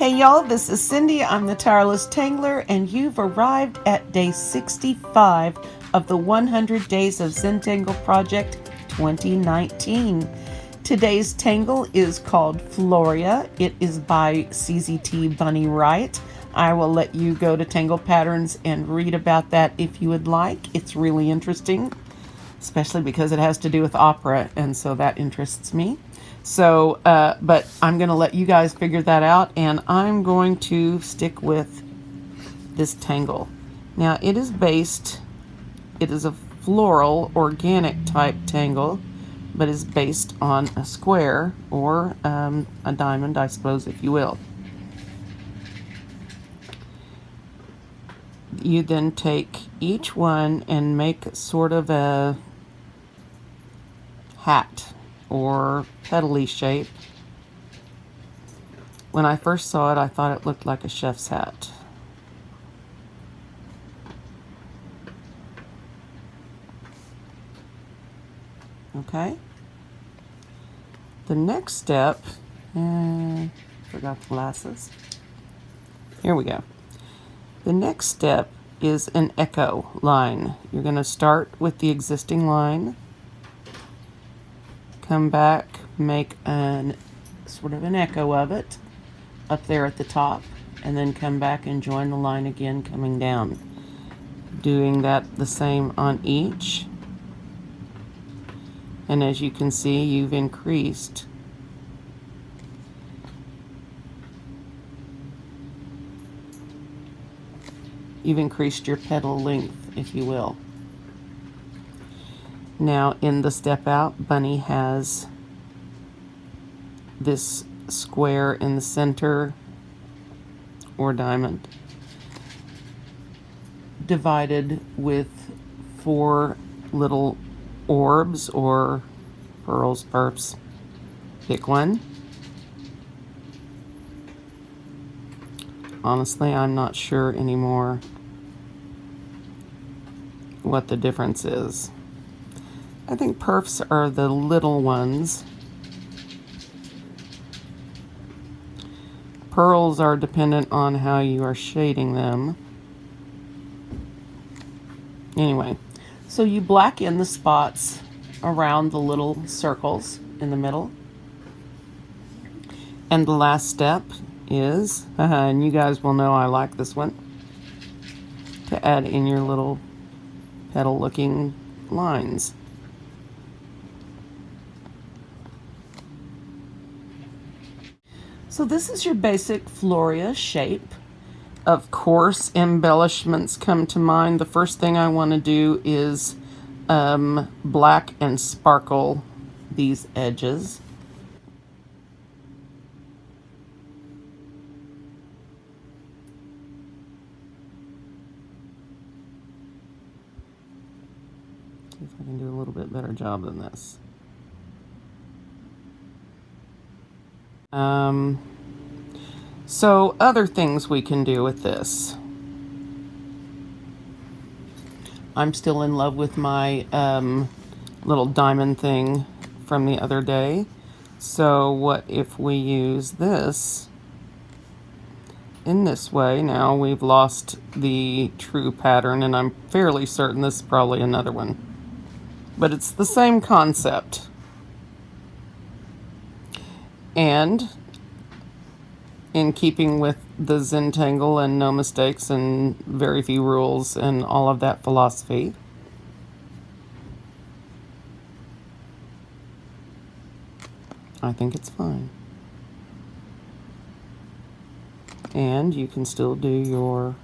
Hey y'all, this is Cindy. I'm the Tireless Tangler, and you've arrived at day 65 of the 100 Days of Zentangle Project 2019. Today's tangle is called Floria. It is by CZT Bunny Wright. I will let you go to Tangle Patterns and read about that if you would like. It's really interesting, especially because it has to do with opera, and so that interests me. So, but I'm going to let you guys figure that out, and I'm going to stick with this tangle. Now, it is a floral, organic type tangle, but is based on a square, or a diamond, I suppose, if you will. You then take each one and make sort of a hat or petally shape. When I first saw it, I thought it looked like a chef's hat. Okay. The next step, forgot the glasses. Here we go. The next step is an echo line. You're going to start with the existing line, come back, make sort of an echo of it up there at the top, and then come back and join the line again coming down. Doing that the same on each. And as you can see, you've increased your petal length, if you will. Now in the step out, Bunny has this square in the center, or diamond, divided with 4 little orbs or pearls, perps. Pick one. Honestly, I'm not sure anymore what the difference is. I think perfs are the little ones. Pearls are dependent on how you are shading them. Anyway, so you black in the spots around the little circles in the middle. And the last step is, and you guys will know I like this one, to add in your little petal looking lines. So this is your basic Floria shape. Of course, embellishments come to mind. The first thing I want to do is black and sparkle these edges. See if I can do a little bit better job than this. So other things we can do with this. I'm still in love with my little diamond thing from the other day. So what if we use this in this way? Now we've lost the true pattern, and I'm fairly certain this is probably another one. But it's the same concept. And in keeping with the Zentangle and no mistakes and very few rules and all of that philosophy, I think it's fine. And you can still do your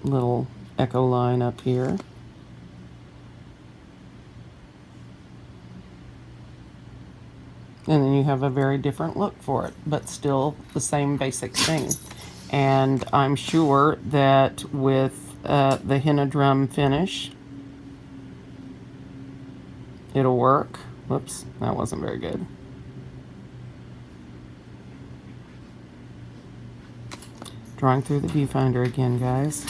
little echo line up here. And then you have a very different look for it, but still the same basic thing. And I'm sure that with the henna drum finish, it'll work. Whoops, that wasn't very good. Drawing through the viewfinder again, guys.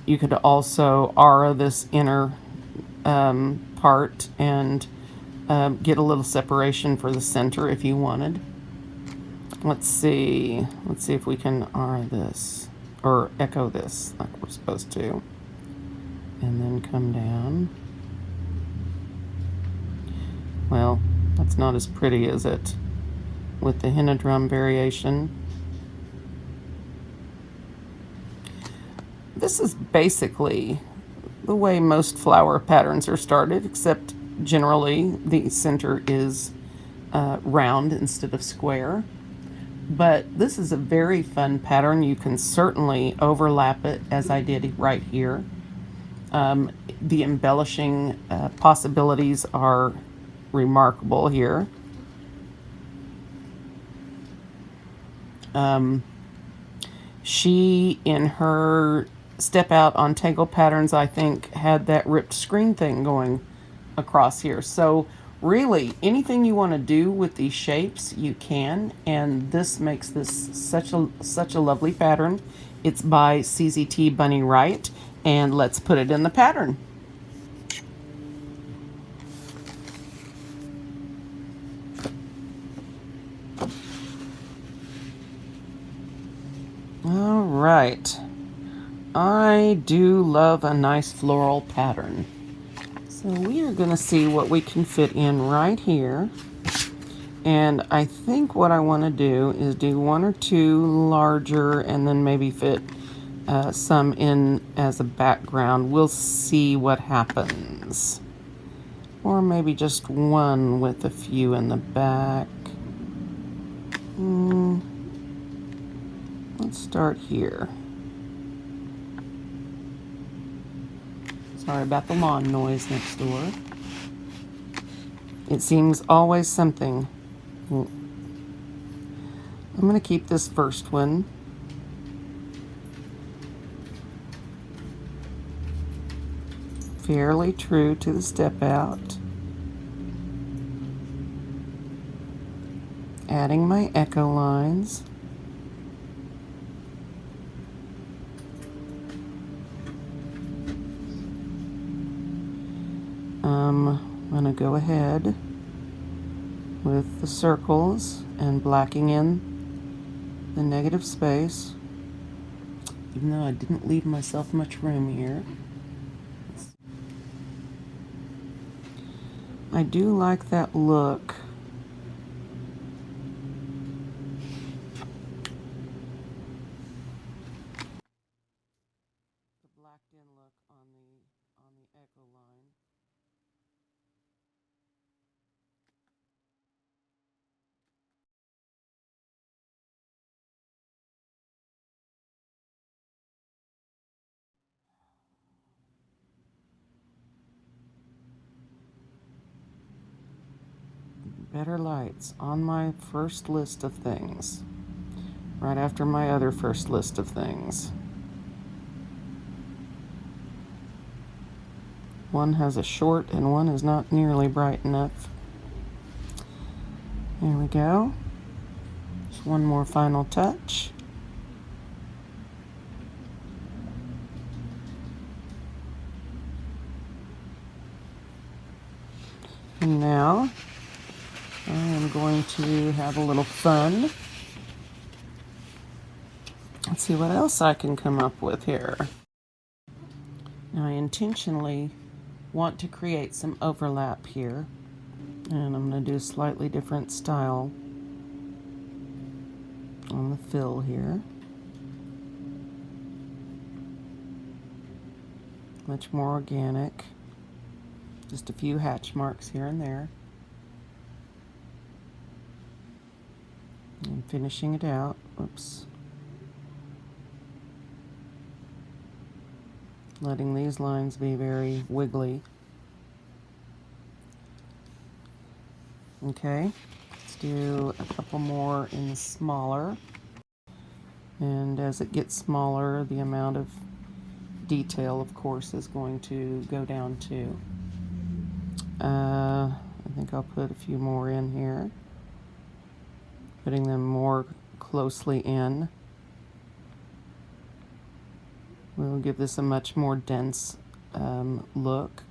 You could also aura this inner part and get a little separation for the center if you wanted. Let's see if we can R this, or echo this like we're supposed to. And then come down. Well, that's not as pretty, is it? With the henna drum variation. This is basically the way most flower patterns are started, except generally the center is round instead of square. But this is a very fun pattern. You can certainly overlap it as I did right here. The embellishing possibilities are remarkable here. She, in her step out on tangle patterns, I think, had that ripped screen thing going across here. So really, anything you want to do with these shapes, you can, and this makes this such a lovely pattern. It's by CZT Bunny Wright, and let's put it in the pattern. All right. I do love a nice floral pattern. So we are going to see what we can fit in right here. And I think what I want to do is do one or two larger and then maybe fit some in as a background. We'll see what happens. Or maybe just one with a few in the back. Let's start here. Sorry about the lawn noise next door. It seems always something. I'm going to keep this first one. Fairly true to the step out. Adding my echo lines. I'm going to go ahead with the circles and blacking in the negative space, even though I didn't leave myself much room here. I do like that look. The blacked in look on the echo line. Better lights on my first list of things, right after my other first list of things. One has a short and one is not nearly bright enough. There we go. Just one more final touch. And now I am going to have a little fun. Let's see what else I can come up with here. Now I intentionally want to create some overlap here, and I'm going to do a slightly different style on the fill here. Much more organic. Just a few hatch marks here and there. And finishing it out. Oops. Letting these lines be very wiggly. Okay, let's do a couple more in the smaller. And as it gets smaller, the amount of detail, of course, is going to go down too. I think I'll put a few more in here, putting them more closely in. We'll give this a much more dense look.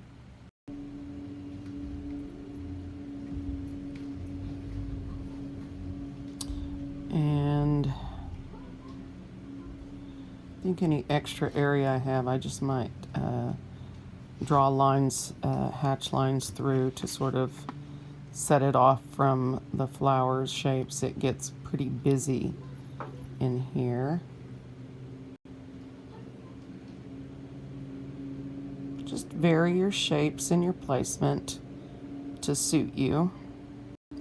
And I think any extra area I have, I just might draw lines, hatch lines through to sort of set it off from the flowers shapes. It gets pretty busy in here. Just vary your shapes and your placement to suit you.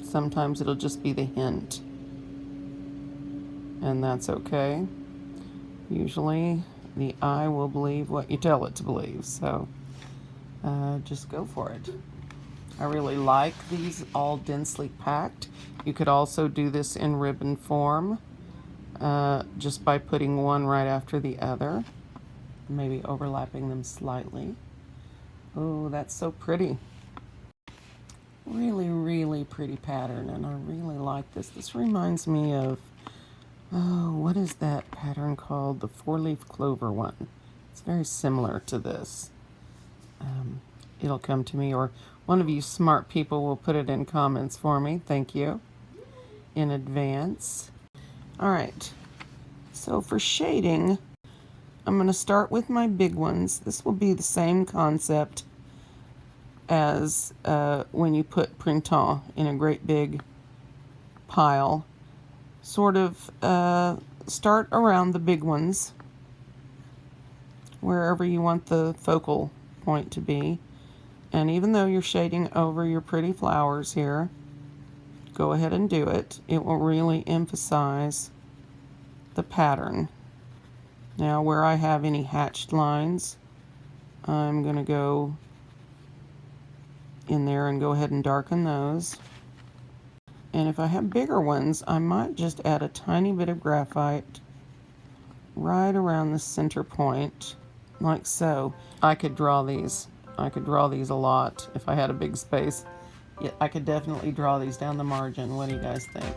Sometimes it'll just be the hint, and that's okay. Usually the eye will believe what you tell it to believe, so just go for it. I really like these all densely packed. You could also do this in ribbon form, just by putting one right after the other, maybe overlapping them slightly. Oh, that's so pretty. Really, really pretty pattern, and I really like this. This reminds me of, oh, what is that pattern called? The 4-leaf clover one. It's very similar to this. It'll come to me, or one of you smart people will put it in comments for me. Thank you in advance. All right, so for shading, I'm going to start with my big ones. This will be the same concept as when you put printemps in a great big pile. Sort of start around the big ones, wherever you want the focal point to be. And even though you're shading over your pretty flowers here, go ahead and do it. It will really emphasize the pattern. Now, where I have any hatched lines, I'm going to go in there and go ahead and darken those. And if I have bigger ones, I might just add a tiny bit of graphite right around the center point, like so. I could draw these. I could draw these a lot if I had a big space. Yeah, I could definitely draw these down the margin. What do you guys think?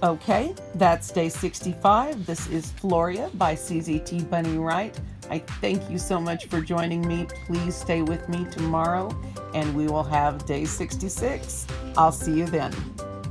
Okay, that's day 65. This is Floria by CZT Bunny Wright. I thank you so much for joining me. Please stay with me tomorrow, and we will have day 66. I'll see you then.